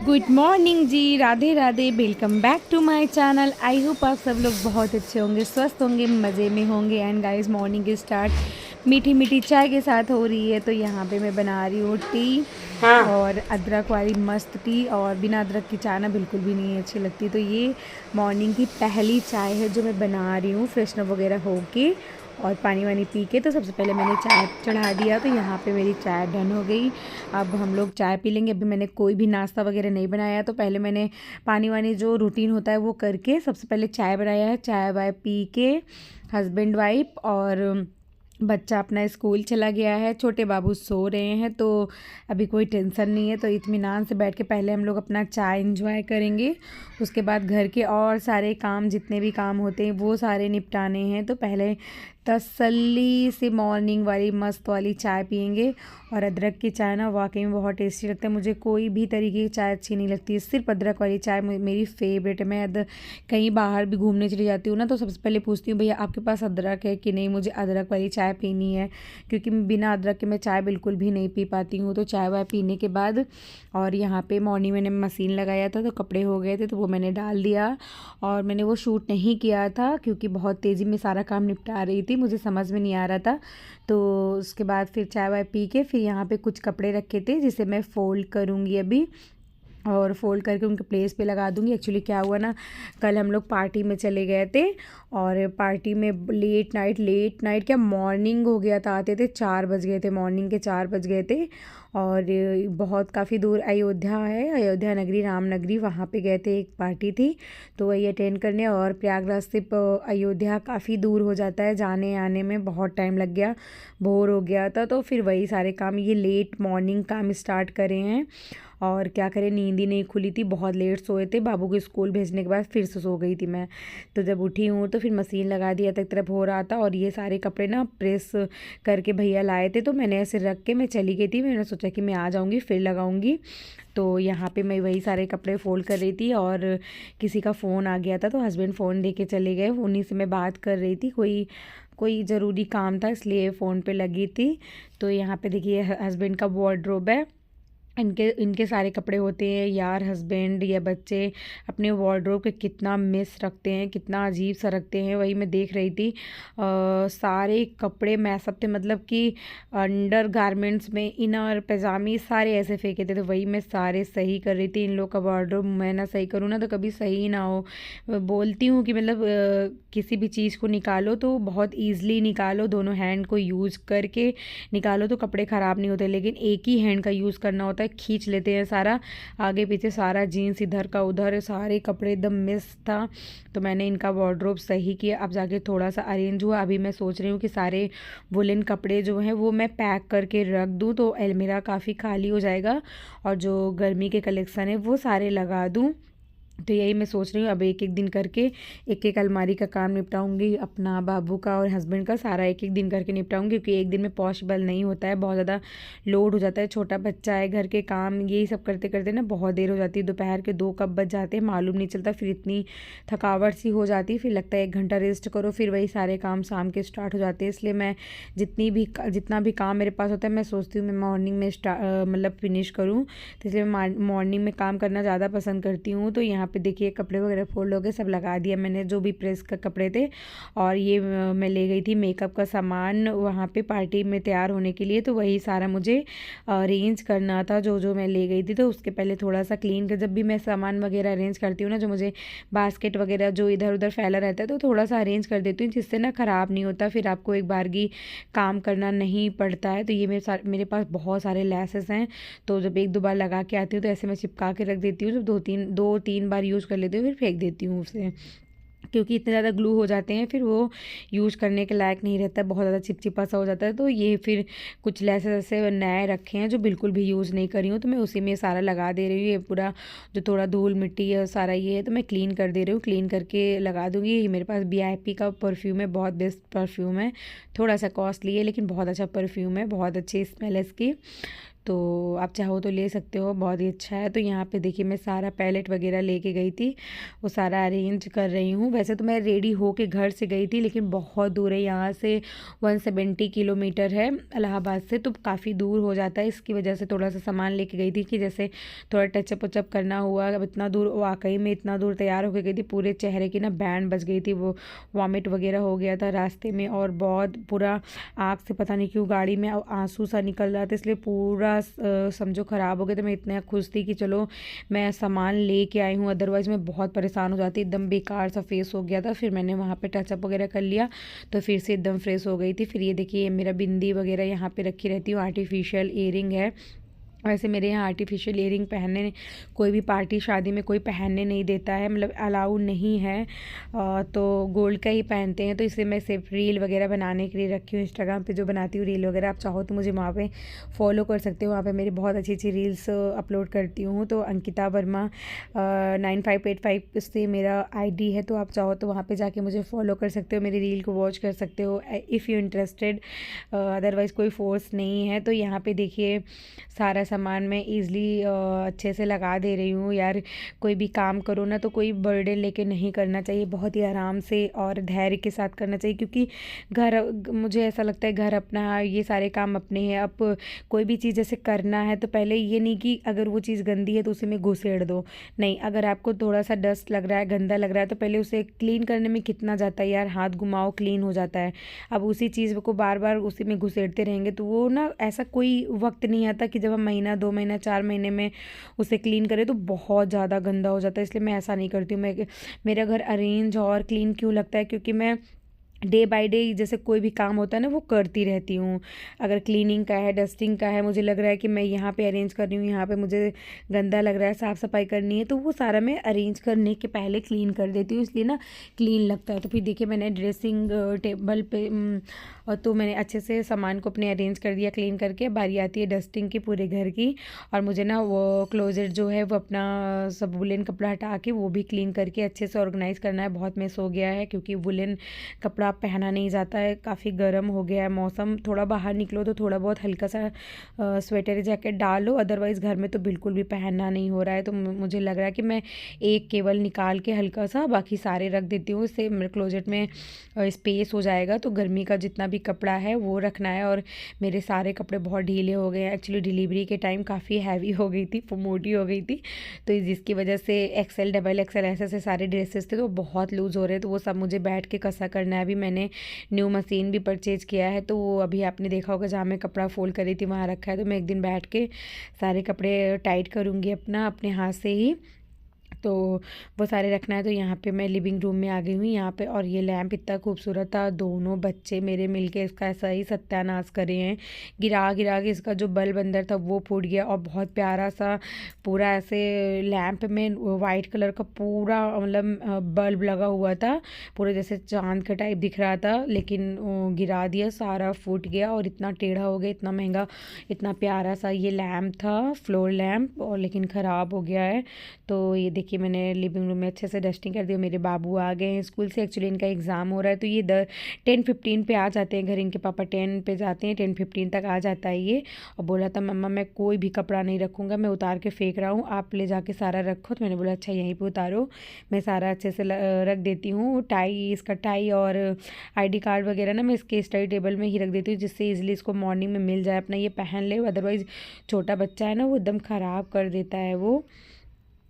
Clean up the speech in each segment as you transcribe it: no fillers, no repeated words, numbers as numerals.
Good morning ji, Radhe Radhe. Welcome back to my channel. I hope आप सब लोग बहुत अच्छे होंगे, स्वस्थ होंगे, मज़े में होंगे। एंड गाइस, मॉर्निंग की स्टार्ट मीठी मीठी चाय के साथ हो रही है। तो यहाँ पे मैं बना रही हूँ टी, और अदरक वाली मस्त टी। और बिना अदरक की चाय ना बिल्कुल भी नहीं अच्छी लगती। तो ये मॉर्निंग की पहली चाय है जो मैं बना रही हूँ, फ्रेशनर वगैरह होके और पानी वानी पी के। तो सबसे पहले मैंने चाय चढ़ा दिया, तो यहाँ पे मेरी चाय डन हो गई। अब हम लोग चाय पी लेंगे। अभी मैंने कोई भी नाश्ता वगैरह नहीं बनाया, तो पहले मैंने पानी वानी जो रूटीन होता है वो करके सबसे पहले चाय बनाया है। चाय वाय पी के हस्बैंड वाइफ और बच्चा अपना स्कूल चला गया है, छोटे बाबू सो रहे हैं, तो अभी कोई टेंशन नहीं है। तो इत्मीनान से बैठ के पहले हम लोग अपना चाय एंजॉय करेंगे। उसके बाद घर के और सारे काम, जितने भी काम होते हैं वो सारे निपटाने हैं। तो पहले तसल्ली से मॉर्निंग वाली मस्त वाली चाय पियेंगे। और अदरक की चाय ना वाकई में बहुत टेस्टी लगता है। मुझे कोई भी तरीके की चाय अच्छी नहीं लगती, सिर्फ अदरक वाली चाय मेरी फेवरेट है। मैं कहीं बाहर भी घूमने चली जाती हूँ ना, तो सबसे पहले पूछती हूँ, भैया आपके पास अदरक है कि नहीं, मुझे अदरक वाली चाय पीनी है। क्योंकि बिना अदरक के मैं चाय बिल्कुल भी नहीं पी पाती हूँ। तो चाय वाय पीने के बाद, और यहाँ पे मॉर्निंग मैंने मशीन लगाया था तो कपड़े हो गए थे, तो वो मैंने डाल दिया। और मैंने वो शूट नहीं किया था क्योंकि बहुत तेज़ी में सारा काम निपटा रही थी, मुझे समझ में नहीं आ रहा था। तो उसके बाद फिर चाय वाय पी के फिर यहाँ पे कुछ कपड़े रखे थे जिसे मैं फ़ोल्ड करूँगी अभी, और फ़ोल्ड करके उनके प्लेस पे लगा दूँगी। एक्चुअली क्या हुआ ना, कल हम लोग पार्टी में चले गए थे, और पार्टी में लेट नाइट क्या मॉर्निंग हो गया था। आते थे 4 बज गए थे, मॉर्निंग के 4 बज गए थे। और बहुत काफ़ी दूर अयोध्या है, अयोध्या नगरी, रामनगरी, वहाँ पे गए थे, एक पार्टी थी तो वही अटेंड करने। और प्रयागराज से अयोध्या काफ़ी दूर हो जाता है, जाने आने में बहुत टाइम लग गया, बोर हो गया था। तो फिर वही सारे काम, ये लेट मॉर्निंग काम स्टार्ट करे हैं। और क्या करें, नींद ही नहीं खुली थी, बहुत लेट सोए थे। बाबू को स्कूल भेजने के बाद फिर से सो गई थी मैं। तो जब उठी हूँ तो फिर मशीन लगा दिया था, एक तरफ हो रहा था। और ये सारे कपड़े ना प्रेस करके भैया लाए थे, तो मैंने ऐसे रख के मैं चली गई थी। मैंने सोचा कि मैं आ जाऊँगी फिर लगाऊँगी। तो यहाँ पे मैं वही सारे कपड़े फ़ोल्ड कर रही थी, और किसी का फ़ोन आ गया था तो हस्बैंड फ़ोन दे के चले गए। उन्हीं से मैं बात कर रही थी, कोई कोई ज़रूरी काम था इसलिए फ़ोन पे लगी थी। तो यहाँ पे देखिए हस्बैंड का वार्डरोब है। इनके इनके सारे कपड़े होते हैं यार। हस्बैंड या बच्चे अपने वार्डरोब के कितना मिस रखते हैं, कितना अजीब सा रखते हैं। वही मैं देख रही थी, सारे कपड़े मैसअप थे, मतलब कि अंडर गारमेंट्स में इनर पैजामी सारे ऐसे फेंके थे। तो वही मैं सारे सही कर रही थी। इन लोग का वार्डरोब मैं ना सही करूँ ना तो कभी सही ना हो। बोलती हूँ कि मतलब किसी भी चीज़ को निकालो तो बहुत ईज़िली निकालो, दोनों हैंड को यूज़ करके निकालो तो कपड़े ख़राब नहीं होते। लेकिन एक ही हैंड का यूज़ करना होता है, खींच लेते हैं सारा, आगे पीछे सारा जीन्स इधर का उधर, सारे कपड़े एकदम मिस था। तो मैंने इनका वार्डरोब सही किया। अब जाके थोड़ा सा अरेंज हुआ। अभी मैं सोच रही हूँ कि सारे वुलन कपड़े जो हैं वो मैं पैक करके रख दूँ, तो अलमीरा काफ़ी खाली हो जाएगा। और जो गर्मी के कलेक्शन है वो सारे लगा दूँ। तो यही मैं सोच रही हूँ, अब एक एक दिन करके एक एक अलमारी का काम निपटाऊंगी, अपना, बाबू का और हस्बैंड का सारा एक एक दिन करके निपटाऊंगी। क्योंकि एक दिन में पॉसिबल नहीं होता है, बहुत ज़्यादा लोड हो जाता है, छोटा बच्चा है, घर के काम, यही सब करते करते ना बहुत देर हो जाती है। दोपहर के 2 कब बज जाते हैं मालूम नहीं चलता। फिर इतनी थकावट सी हो जाती है, फिर लगता है 1 घंटा रेस्ट करो, फिर वही सारे काम शाम के स्टार्ट हो जाते हैं। इसलिए मैं जितना भी काम मेरे पास होता है, मैं सोचती हूँ मैं मॉर्निंग में मतलब फिनिश करूँ। तो इसलिए मैं मॉर्निंग में काम करना ज़्यादा पसंद करती हूँ। तो यहाँ पे देखिए कपड़े वगैरह फोल्ड हो गए, सब लगा दिया मैंने जो भी प्रेस का कपड़े थे। और ये मैं ले गई थी मेकअप का सामान वहाँ पे पार्टी में तैयार होने के लिए, तो वही सारा मुझे अरेंज करना था जो जो मैं ले गई थी। तो उसके पहले थोड़ा सा क्लीन कर, जब भी मैं सामान वगैरह अरेंज करती हूँ ना, जो मुझे बास्केट वगैरह जो इधर उधर फैला रहता है, तो थोड़ा सा अरेंज कर देती हूँ जिससे ना ख़राब नहीं होता, फिर आपको एक बारगी काम करना नहीं पड़ता है। तो ये मेरे पास बहुत सारे लेसेस हैं, तो जब 1-2 बार लगा के आती हूँ तो ऐसे मैं चिपका के रख देती हूँ। जब 2-3 बार यूज़ कर लेती हूँ फिर फेंक देती हूँ उसे, क्योंकि इतने ज़्यादा ग्लू हो जाते हैं फिर वो यूज़ करने के लायक नहीं रहता, बहुत ज़्यादा चिपचिपा सा हो जाता है। तो ये फिर कुछ लेसेस ऐसे नए रखे हैं जो बिल्कुल भी यूज़ नहीं करी हूँ, तो मैं उसी में सारा लगा दे रही हूँ। ये पूरा जो थोड़ा धूल मिट्टी है सारा ये है, तो मैं क्लीन कर दे रही हूँ, क्लीन करके लगा दूँगी। ये मेरे पास VIP का परफ्यूम है, बहुत बेस्ट परफ्यूम है, थोड़ा सा कॉस्टली है लेकिन बहुत अच्छा परफ्यूम है, बहुत अच्छी स्मेल है इसकी। तो आप चाहो तो ले सकते हो, बहुत ही अच्छा है। तो यहाँ पे देखिए मैं सारा पैलेट वगैरह लेके गई थी, वो सारा अरेंज कर रही हूँ। वैसे तो मैं रेडी होके घर से गई थी, लेकिन बहुत दूर है यहाँ से, 170 किलोमीटर है इलाहाबाद से, तो काफ़ी दूर हो जाता है। इसकी वजह से थोड़ा सा सामान लेके गई थी कि जैसे थोड़ा टचअप वचअप करना हुआ। अब इतना दूर, वाकई में इतना दूर तैयार होके गई थी, पूरे चेहरे की ना बैंड बज गई थी, वो वॉमिट वगैरह हो गया था रास्ते में, और बहुत पूरा आँख से पता नहीं क्यों गाड़ी में आंसू सा निकल रहा था, इसलिए पूरा समझो ख़राब हो गया। तो मैं इतना खुश थी कि चलो मैं सामान लेके आई हूँ, अदरवाइज़ मैं बहुत परेशान हो जाती, एकदम बेकार सा फेस हो गया था। फिर मैंने वहाँ पे टचअप वगैरह कर लिया, तो फिर से एकदम फ्रेश हो गई थी। फिर ये देखिए मेरा बिंदी वगैरह यहाँ पे रखी रहती हूँ, आर्टिफिशियल ईयरिंग है। वैसे मेरे यहाँ आर्टिफिशियल ईयरिंग पहनने, कोई भी पार्टी शादी में कोई पहनने नहीं देता है, मतलब अलाउ नहीं है। तो गोल्ड का ही पहनते हैं, तो इसे मैं सिर्फ रील वगैरह बनाने के लिए रखी हूँ। इंस्टाग्राम पे जो बनाती हूँ रील वगैरह, आप चाहो तो मुझे वहाँ पे फॉलो कर सकते हो। वहाँ पे मेरी बहुत अच्छी अच्छी रील्स अपलोड करती हूँ। तो अंकिता वर्मा 9585 से मेरा ID है, तो आप चाहो तो वहाँ पर जाके मुझे फॉलो कर सकते हो, मेरी रील को वॉच कर सकते हो इफ़ यू इंटरेस्टेड। अदरवाइज़ कोई फोर्स नहीं है। तो यहाँ पर देखिए सारा सामान मैं ईज़िली अच्छे से लगा दे रही हूँ। यार कोई भी काम करो ना, तो कोई बर्डन लेके नहीं करना चाहिए, बहुत ही आराम से और धैर्य के साथ करना चाहिए, क्योंकि घर, मुझे ऐसा लगता है घर अपना है, ये सारे काम अपने हैं। अब कोई भी चीज़ जैसे करना है, तो पहले ये नहीं कि अगर वो चीज़ गंदी है तो उसी में घुसेड़ दो, नहीं। अगर आपको थोड़ा सा डस्ट लग रहा है, गंदा लग रहा है, तो पहले उसे क्लीन करने में कितना जाता है यार, हाथ घुमाओ क्लीन हो जाता है। अब उसी चीज़ को बार बार उसी में घुसेड़ते रहेंगे, तो वो ना, ऐसा कोई वक्त नहीं आता कि जब हम महीना 2 महीना 4 महीने में उसे क्लीन करें तो बहुत ज़्यादा गंदा हो जाता है। इसलिए मैं ऐसा नहीं करती हूँ। मेरा घर अरेंज और क्लीन क्यों लगता है, क्योंकि मैं डे बाय डे जैसे कोई भी काम होता है ना, वो करती रहती हूँ। अगर क्लीनिंग का है, डस्टिंग का है, मुझे लग रहा है कि मैं यहाँ पे अरेंज कर रही हूँ, यहाँ पे मुझे गंदा लग रहा है, साफ़ सफाई करनी है, तो वो सारा मैं अरेंज करने के पहले क्लीन कर देती हूँ, इसलिए ना क्लीन लगता है। तो फिर देखिए मैंने ड्रेसिंग टेबल पे और तो मैंने अच्छे से सामान को अपने अरेंज कर दिया क्लीन करके। बारी आती है डस्टिंग की पूरे घर की, और मुझे ना वो क्लोजेट जो है वो अपना सब वुलन कपड़ा हटा के वो भी क्लीन करके अच्छे से ऑर्गेनाइज़ करना है। बहुत मिस हो गया है, क्योंकि वुलन कपड़ा पहना नहीं जाता है, काफ़ी गर्म हो गया है मौसम। थोड़ा बाहर निकलो तो थोड़ा बहुत हल्का सा स्वेटर जैकेट डालो, अदरवाइज़ घर में तो बिल्कुल भी पहनना नहीं हो रहा है। तो मुझे लग रहा है कि मैं एक केवल निकाल के हल्का सा, बाकी सारे रख देती हूँ, इससे मेरे क्लोजेट में स्पेस हो जाएगा। तो गर्मी का जितना भी कपड़ा है वो रखना है। और मेरे सारे कपड़े बहुत ढीले हो गए हैं, एक्चुअली डिलीवरी के टाइम काफ़ी हैवी हो गई थी, मोटी हो गई थी, तो जिसकी वजह से XL XXL ऐसे ऐसे सारे ड्रेसेस थे, तो बहुत लूज़ हो रहे, तो वो सब मुझे बैठ के कसा करना है। अभी मैंने न्यू मशीन भी परचेज़ किया है, तो वो अभी आपने देखा होगा जहाँ मैं कपड़ा फोल्ड करी थी वहाँ रखा है। तो मैं एक दिन बैठ के सारे कपड़े टाइट करूँगी अपने हाथ से ही, तो वो सारे रखना है। तो यहाँ पे मैं लिविंग रूम में आ गई हूँ यहाँ पे, और ये लैंप इतना खूबसूरत था, दोनों बच्चे मेरे मिलके इसका ऐसा ही सत्यानाश करे हैं, गिरा गिरा के इसका जो बल्ब अंदर था वो फूट गया। और बहुत प्यारा सा पूरा ऐसे लैंप में वाइट कलर का पूरा मतलब बल्ब लगा हुआ था, पूरे जैसे चांद का टाइप दिख रहा था, लेकिन गिरा दिया, सारा फूट गया और इतना टेढ़ा हो गया। इतना महंगा, इतना प्यारा सा ये लैंप था, फ्लोर लैंप, और लेकिन ख़राब हो गया है। तो ये देखिए मैंने लिविंग रूम में अच्छे से डस्टिंग कर दिया। मेरे बाबू आ गए हैं स्कूल से, एक्चुअली इनका एग्ज़ाम हो रहा है, तो ये 10:15 पे आ जाते हैं घर, इनके पापा 10 पे जाते हैं, 10:15 तक आ जाता है ये। और बोला था मम्मा मैं कोई भी कपड़ा नहीं रखूँगा, मैं उतार के फेंक रहा हूँ, आप ले जाके सारा रखो। तो मैंने बोला अच्छा यहीं पर उतारो, मैं सारा अच्छे से रख देती हूँ। टाई, इसका टाई और ID कार्ड वगैरह ना मैं इसके स्टडी टेबल में ही रख देती हूँ, जिससे ईजिली इसको मॉर्निंग में मिल जाए, अपना ये पहन ले। अदरवाइज़ छोटा बच्चा है ना, वो एकदम ख़राब कर देता है वो,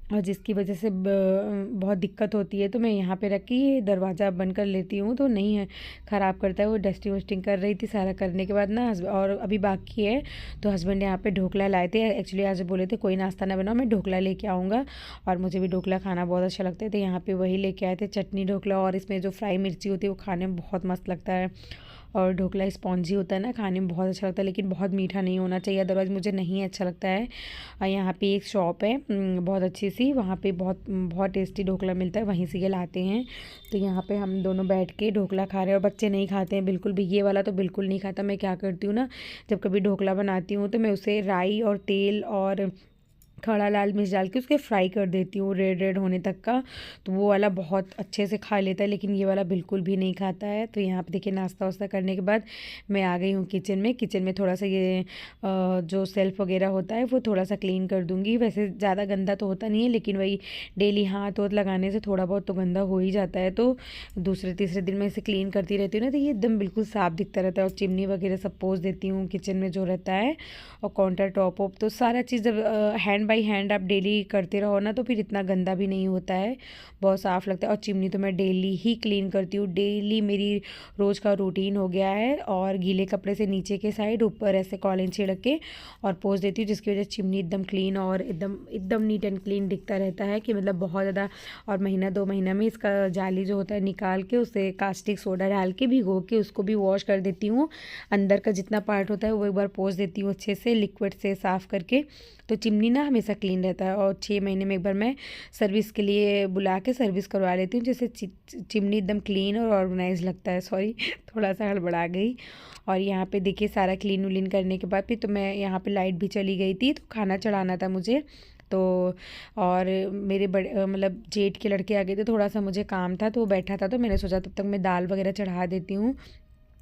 और जिसकी वजह से बहुत दिक्कत होती है। तो मैं यहाँ पे रख के दरवाज़ा बंद कर लेती हूँ, तो नहीं है ख़राब करता है। वो डस्टिंग वस्टिंग कर रही थी, सारा करने के बाद ना और अभी बाकी है, तो हस्बैंड यहाँ पे ढोकला लाए थे। एक्चुअली आज बोले थे कोई नाश्ता ना बनाओ, मैं ढोकला लेके आऊँगा, और मुझे भी ढोकला खाना बहुत अच्छा लगता है, तो यहाँ पर वही लेके आए थे, चटनी ढोकला। और इसमें जो फ्राई मिर्ची होती है वो खाने में बहुत मस्त लगता है, और ढोकला स्पॉन्जी होता है ना, खाने में बहुत अच्छा लगता है, लेकिन बहुत मीठा नहीं होना चाहिए, अदरवाइज़ मुझे नहीं अच्छा लगता है। और यहाँ पे एक शॉप है बहुत अच्छी सी, वहाँ पे बहुत बहुत टेस्टी ढोकला मिलता है, वहीं से ये लाते हैं। तो यहाँ पे हम दोनों बैठ के ढोकला खा रहे हैं, और बच्चे नहीं खाते हैं बिल्कुल भी, ये वाला तो बिल्कुल नहीं खाता। मैं क्या करती हूँ ना, जब कभी ढोकला बनाती हूँ तो मैं उसे राई और तेल और खड़ा लाल मिर्च डाल के उसके फ्राई कर देती हूँ रेड रेड होने तक का, तो वो वाला बहुत अच्छे से खा लेता है, लेकिन ये वाला बिल्कुल भी नहीं खाता है। तो यहाँ पे देखिए नाश्ता वास्ता करने के बाद मैं आ गई हूँ किचन में। किचन में थोड़ा सा ये जो सेल्फ वगैरह होता है वो थोड़ा सा क्लीन कर दूँगी। वैसे ज़्यादा गंदा तो होता नहीं है, लेकिन वही डेली हाथ वाथ लगाने से थोड़ा बहुत तो गंदा हो ही जाता है। तो दूसरे तीसरे दिन मैं इसे क्लीन करती रहती हूँ ना, तो ये एकदम बिल्कुल साफ़ दिखता रहता है। और चिमनी वगैरह सब पोंछ देती हूँ किचन में जो रहता है, और काउंटर टॉप वॉप, तो सारा चीज़ जब हैंड बाई हैंड आप डेली करते रहो ना, तो फिर इतना गंदा भी नहीं होता है, बहुत साफ़ लगता है। और चिमनी तो मैं डेली ही क्लीन करती हूँ, डेली मेरी रोज़ का रूटीन हो गया है। और गीले कपड़े से नीचे के साइड ऊपर ऐसे कॉलिन छिड़क के और पोंछ देती हूँ, जिसकी वजह से चिमनी एकदम क्लीन और एकदम एकदम नीट एंड क्लीन दिखता रहता है कि मतलब बहुत ज़्यादा। और महीना 2 महीना में इसका जाली जो होता है निकाल के उसे कास्टिक सोडा डाल के भिगो के उसको भी वॉश कर देती हूँ। अंदर का जितना पार्ट होता है वो एक बार पोंछ देती हूँ अच्छे से लिक्विड से साफ़ करके, तो चिमनी ना हमेशा क्लीन रहता है। और 6 महीने में एक बार मैं सर्विस के लिए बुला के सर्विस करवा लेती हूँ, जिससे चिमनी एकदम क्लीन और ऑर्गेनाइज लगता है। सॉरी थोड़ा सा हड़बड़ा गई। और यहाँ पे देखिए सारा क्लीन उलीन करने के बाद फिर तो मैं यहाँ पे लाइट भी चली गई थी, तो खाना चढ़ाना था मुझे। तो और मेरे बड़े मतलब जेठ के लड़के आ गए थे, थोड़ा सा मुझे काम था तो वो बैठा था, तो मैंने सोचा तब तक मैं दाल वगैरह चढ़ा देती हूँ।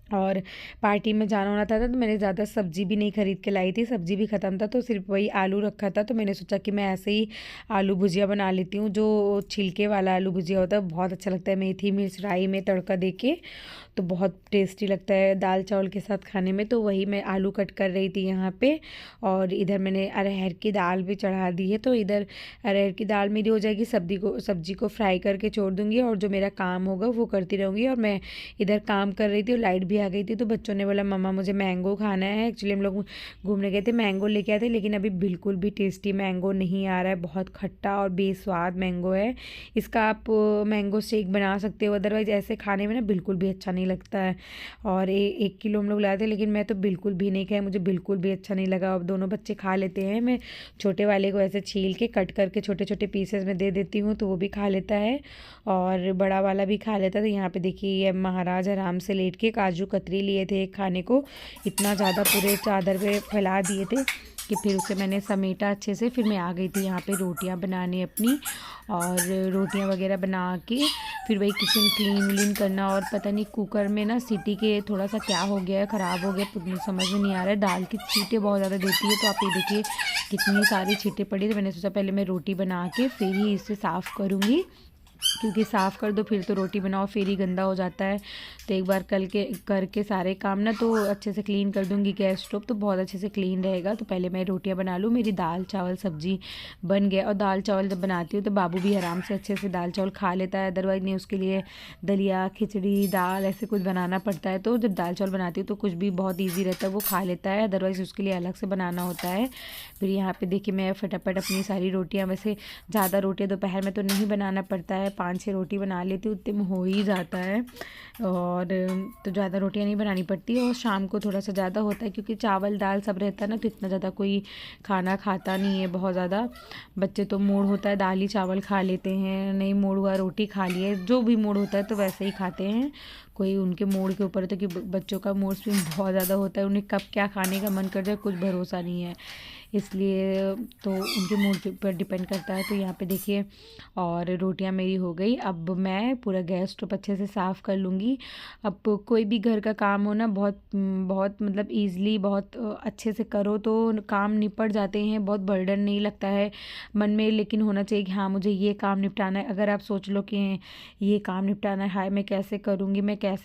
और पार्टी में जाना होना था तो मैंने ज़्यादा सब्ज़ी भी नहीं ख़रीद के लाई थी, सब्ज़ी भी ख़त्म था, तो सिर्फ वही आलू रखा था। तो मैंने सोचा कि मैं ऐसे ही आलू भुजिया बना लेती हूँ, जो छिलके वाला आलू भुजिया होता है बहुत अच्छा लगता है, मेथी मिर्च राई में तड़का दे के, तो बहुत टेस्टी लगता है दाल चावल के साथ खाने में। तो वही मैं आलू कट कर रही थी यहाँ पे। और इधर मैंने अरहर की दाल भी चढ़ा दी है, तो इधर अरहर की दाल मेरी हो जाएगी, सब्जी को फ्राई करके छोड़ दूँगी और जो मेरा काम होगा वो करती रहूँगी। और मैं इधर काम कर रही थी और लाइट भी आ गई थी, तो बच्चों ने बोला मम्मा मुझे मैंगो खाना है। एक्चुअली हम लोग घूमने गए थे, मैंगो लेके आए थे, लेकिन अभी बिल्कुल भी टेस्टी मैंगो नहीं आ रहा है, बहुत खट्टा और बेस्वाद मैंगो है। इसका आप मैंगो शेक बना सकते हो, अदरवाइज ऐसे खाने में ना बिल्कुल भी अच्छा नहीं लगता है। और 1 किलो हम लोग लाए थे, लेकिन मैं तो बिल्कुल भी नहीं खाया, मुझे बिल्कुल भी अच्छा नहीं लगा। अब दोनों बच्चे खा लेते हैं, मैं छोटे वाले को ऐसे छील के कट करके छोटे छोटे पीसेस में दे देती हूँ, तो वो भी खा लेता है और बड़ा वाला भी खा लेता है। तो यहाँ पे देखिए ये महाराज आराम से लेट के काजू कतरी लिए थे खाने को, इतना ज़्यादा पूरे चादर पे फैला दिए थे कि फिर उसे मैंने समेटा अच्छे से। फिर मैं आ गई थी यहाँ पे रोटियाँ बनाने अपनी, और रोटियाँ वगैरह बना के फिर वही किचन क्लीन व्लीन करना। और पता नहीं कुकर में ना सीटी के थोड़ा सा क्या हो गया है, ख़राब हो गया, कुछ समझ में नहीं आ रहा है। दाल की छींटे बहुत ज़्यादा देती है, तो आप ये देखिए कितनी सारी छींटे पड़ी। तो मैंने सोचा पहले मैं रोटी बना के फिर ही इसे साफ़ करूँगी, क्योंकि साफ़ कर दो फिर तो रोटी बनाओ फिर ही गंदा हो जाता है। तो एक बार कल के करके सारे काम ना तो अच्छे से क्लीन कर दूंगी गैस स्टोव, तो बहुत अच्छे से क्लीन रहेगा। तो पहले मैं रोटियां बना लूँ, मेरी दाल चावल सब्जी बन गया। और दाल चावल जब बनाती हूँ तो बाबू भी आराम से अच्छे से दाल चावल खा लेता है, अदरवाइज़ नहीं उसके लिए दलिया खिचड़ी दाल ऐसे कुछ बनाना पड़ता है। तो जब दाल चावल बनाती हूँ तो कुछ भी बहुत ईजी रहता है, वो खा लेता है, अदरवाइज़ उसके लिए अलग से बनाना होता है। फिर यहाँ पर देखिए मैं फटाफट अपनी सारी रोटियाँ, वैसे ज़्यादा रोटियाँ दोपहर में तो नहीं बनाना पड़ता है, 5-6 रोटी बना लेती हूँ, उतने में हो ही जाता है। और तो ज़्यादा रोटियाँ नहीं बनानी पड़ती है। और शाम को थोड़ा सा ज़्यादा होता है, क्योंकि चावल दाल सब रहता है ना, तो इतना ज़्यादा कोई खाना खाता नहीं है बहुत ज़्यादा। बच्चे तो मूड होता है दाल ही चावल खा लेते हैं, नहीं मूड हुआ रोटी खा लिए, जो भी मूड होता है तो वैसे ही खाते हैं। कोई उनके मूड के ऊपर होता है, कि बच्चों का मूड स्विंग बहुत ज़्यादा होता है, उन्हें कब क्या खाने का मन कर जाए कुछ भरोसा नहीं है, इसलिए तो उनके मूड के ऊपर डिपेंड करता है। तो यहाँ पे देखिए और रोटियां मेरी हो गई। अब मैं पूरा गैस स्टोव अच्छे से साफ़ कर लूँगी। अब कोई भी घर का काम हो ना बहुत बहुत मतलब ईज़िली बहुत अच्छे से करो तो काम निपट जाते हैं, बहुत बर्डन नहीं लगता है मन में। लेकिन होना चाहिए कि हाँ मुझे ये काम निपटाना है। अगर आप सोच लो कि ये काम निपटाना है, हाय मैं कैसे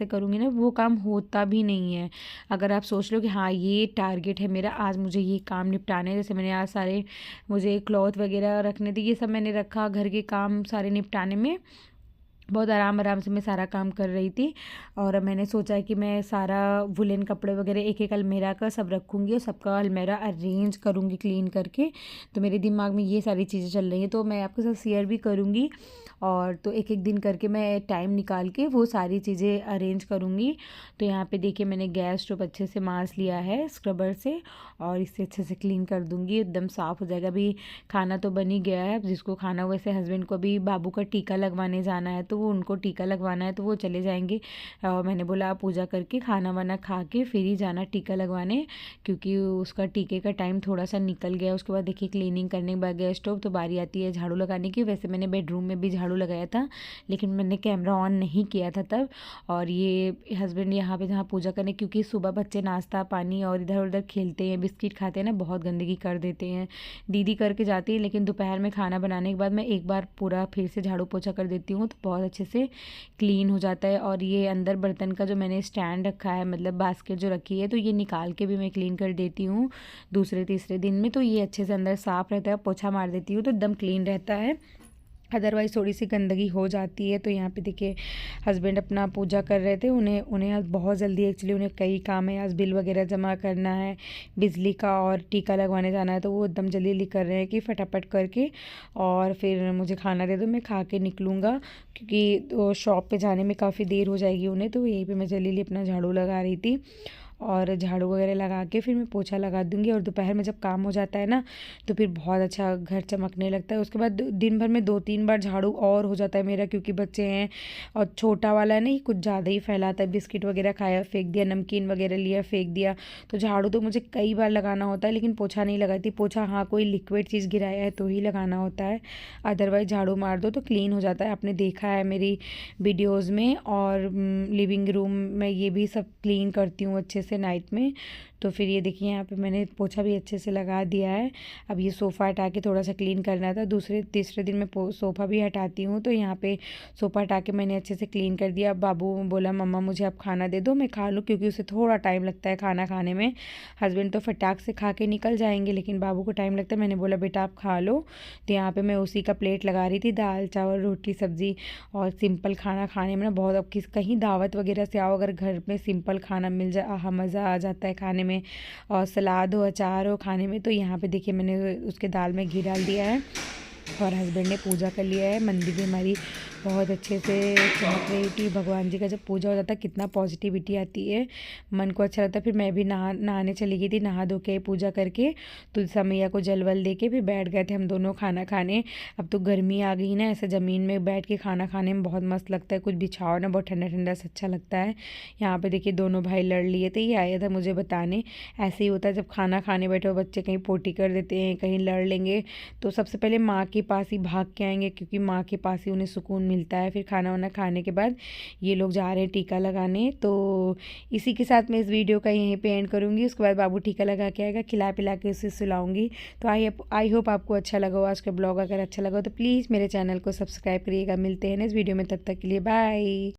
करूँगी ना, वो काम होता भी नहीं है। अगर आप सोच लो कि हाँ ये टारगेट है मेरा, आज मुझे ये काम निपटाने, जैसे मैंने आज सारे मुझे क्लॉथ वगैरह रखने थे, ये सब मैंने रखा, घर के काम सारे निपटाने में बहुत आराम से मैं सारा काम कर रही थी। और मैंने सोचा कि मैं सारा वुलन कपड़े वगैरह एक अलमेरा का सब रखूँगी और सबका अलमेरा अरेंज करूँगी क्लीन करके। तो मेरे दिमाग में ये सारी चीज़ें चल रही हैं, तो मैं आपके साथ शेयर भी करूँगी। और तो एक एक दिन करके मैं टाइम निकाल के वो सारी चीज़ें अरेंज करूँगी। तो यहाँ पे देखिए मैंने गैस स्टोव अच्छे से मांज लिया है स्क्रबर से, और इससे अच्छे से क्लीन कर दूँगी, एकदम साफ़ हो जाएगा। अभी खाना तो बन ही गया है, जिसको खाना, वैसे हस्बैंड को भी बाबू का टीका लगवाने जाना है, तो तो वो उनको टीका लगवाना है, तो वो चले जाएंगे। मैंने बोला आप पूजा करके खाना वाना खा के फिर ही जाना टीका लगवाने, क्योंकि उसका टीके का टाइम थोड़ा सा निकल गया। उसके बाद देखिए क्लीनिंग करने के बाद गैस स्टोव, तो बारी आती है झाड़ू लगाने की। वैसे मैंने बेडरूम में भी झाड़ू लगाया था, लेकिन मैंने कैमरा ऑन नहीं किया था तब। और ये हस्बैंड यहाँ पे जहाँ पूजा करने, क्योंकि सुबह बच्चे नाश्ता पानी और इधर उधर खेलते हैं, बिस्किट खाते हैं ना, बहुत गंदगी कर देते हैं। दीदी करके जाती है, लेकिन दोपहर में खाना बनाने के बाद मैं एक बार पूरा फिर से झाड़ू पोछा कर देती हूँ, तो बहुत अच्छे से क्लीन हो जाता है। और ये अंदर बर्तन का जो मैंने स्टैंड रखा है, मतलब बास्केट जो रखी है, तो ये निकाल के भी मैं क्लीन कर देती हूँ दूसरे तीसरे दिन में। तो ये अच्छे से अंदर साफ़ रहता है, पोछा मार देती हूँ तो एकदम क्लीन रहता है। अदरवाइज़ थोड़ी सी गंदगी हो जाती है। तो यहाँ पे देखिए हस्बैंड अपना पूजा कर रहे थे। उन्हें उन्हें आज बहुत जल्दी, एक्चुअली उन्हें कई काम है, आज बिल वगैरह जमा करना है, बिजली का, और टीका लगवाने जाना है। तो वो एकदम जल्दी जल्दी कर रहे हैं कि फटाफट करके और फिर मुझे खाना दे दो, मैं खा के निकलूँगा, क्योंकि शॉप पे जाने में काफ़ी देर हो जाएगी उन्हें। तो यहीं पे मैं जल्दी जल्दी अपना झाड़ू लगा रही थी, और झाड़ू वगैरह लगा के फिर मैं पोछा लगा दूँगी। और दोपहर में जब काम हो जाता है ना, तो फिर बहुत अच्छा घर चमकने लगता है। उसके बाद दिन भर में 2-3 बार झाड़ू और हो जाता है मेरा, क्योंकि बच्चे हैं और छोटा वाला है ना, ये कुछ ज़्यादा ही फैलाता है। बिस्किट वगैरह खाया फेंक दिया, नमकीन वगैरह लिया फेंक दिया। तो झाड़ू तो मुझे कई बार लगाना होता है, लेकिन पोछा नहीं लगाती। पोछा हाँ, कोई लिक्विड चीज़ गिराया है तो ही लगाना होता है, अदरवाइज़ झाड़ू मार दो तो क्लीन हो जाता है। आपने देखा है मेरी वीडियोज़ में। और लिविंग रूम में ये भी सब क्लीन करती हूँ अच्छे से नाइट में। तो फिर ये देखिए यहाँ पे मैंने पोछा भी अच्छे से लगा दिया है। अब ये सोफ़ा हटा के थोड़ा सा क्लीन करना था। दूसरे तीसरे दिन मैं सोफ़ा भी हटाती हूँ, तो यहाँ पे सोफ़ा हटा के मैंने अच्छे से क्लीन कर दिया। अब बाबू बोला मम्मा मुझे अब खाना दे दो, मैं खा लूँ, क्योंकि उसे थोड़ा टाइम लगता है खाना खाने में। हस्बैंड तो फटाक से खा के निकल जाएंगे, लेकिन बाबू को टाइम लगता है। मैंने बोला बेटा आप खा लो। तो यहाँ पर मैं उसी का प्लेट लगा रही थी, दाल चावल रोटी सब्ज़ी और सिंपल खाना खाने में ना बहुत, अब कहीं दावत वगैरह से आओ, अगर घर में सिंपल खाना मिल जाए, मज़ा आ जाता है खाने में। और सलाद हो, अचार हो खाने में। तो यहाँ पे देखिए मैंने उसके दाल में घी डाल दिया है, और हस्बैंड ने पूजा कर लिया है। मंदिर भी हमारी बहुत अच्छे से चमक रही थी। भगवान जी का जब पूजा हो जाता है कितना पॉजिटिविटी आती है, मन को अच्छा लगता है। फिर मैं भी नहाने चली गई थी, नहा धो के पूजा करके तुलसी मैया को जल वल दे के फिर बैठ गए थे हम दोनों खाना खाने। अब तो गर्मी आ गई ना, ऐसे ज़मीन में बैठ के खाना खाने में बहुत मस्त लगता है। कुछ बिछाओ ना, बहुत ठंडा ठंडा से अच्छा लगता है। यहाँ पर देखिए दोनों भाई लड़ लिए थे, ये आया था मुझे बताने। ऐसे ही होता है जब खाना खाने बैठो, बच्चे कहीं पोटी कर देते हैं, कहीं लड़ लेंगे, तो सबसे पहले माँ के पास ही भाग के आएंगे, क्योंकि माँ के पास ही उन्हें सुकून मिलता है। फिर खाना वाना खाने के बाद ये लोग जा रहे हैं टीका लगाने। तो इसी के साथ मैं इस वीडियो का यहीं पे एंड करूँगी। उसके बाद बाबू टीका लगा के आएगा, खिला पिला के उसे सुलाऊंगी। तो आई होप आपको अच्छा लगा हो आज का ब्लॉग। अगर अच्छा लगा हो तो प्लीज़ मेरे चैनल को सब्सक्राइब करिएगा। मिलते हैं नेक्स्ट वीडियो में, तब तक के लिए बाय।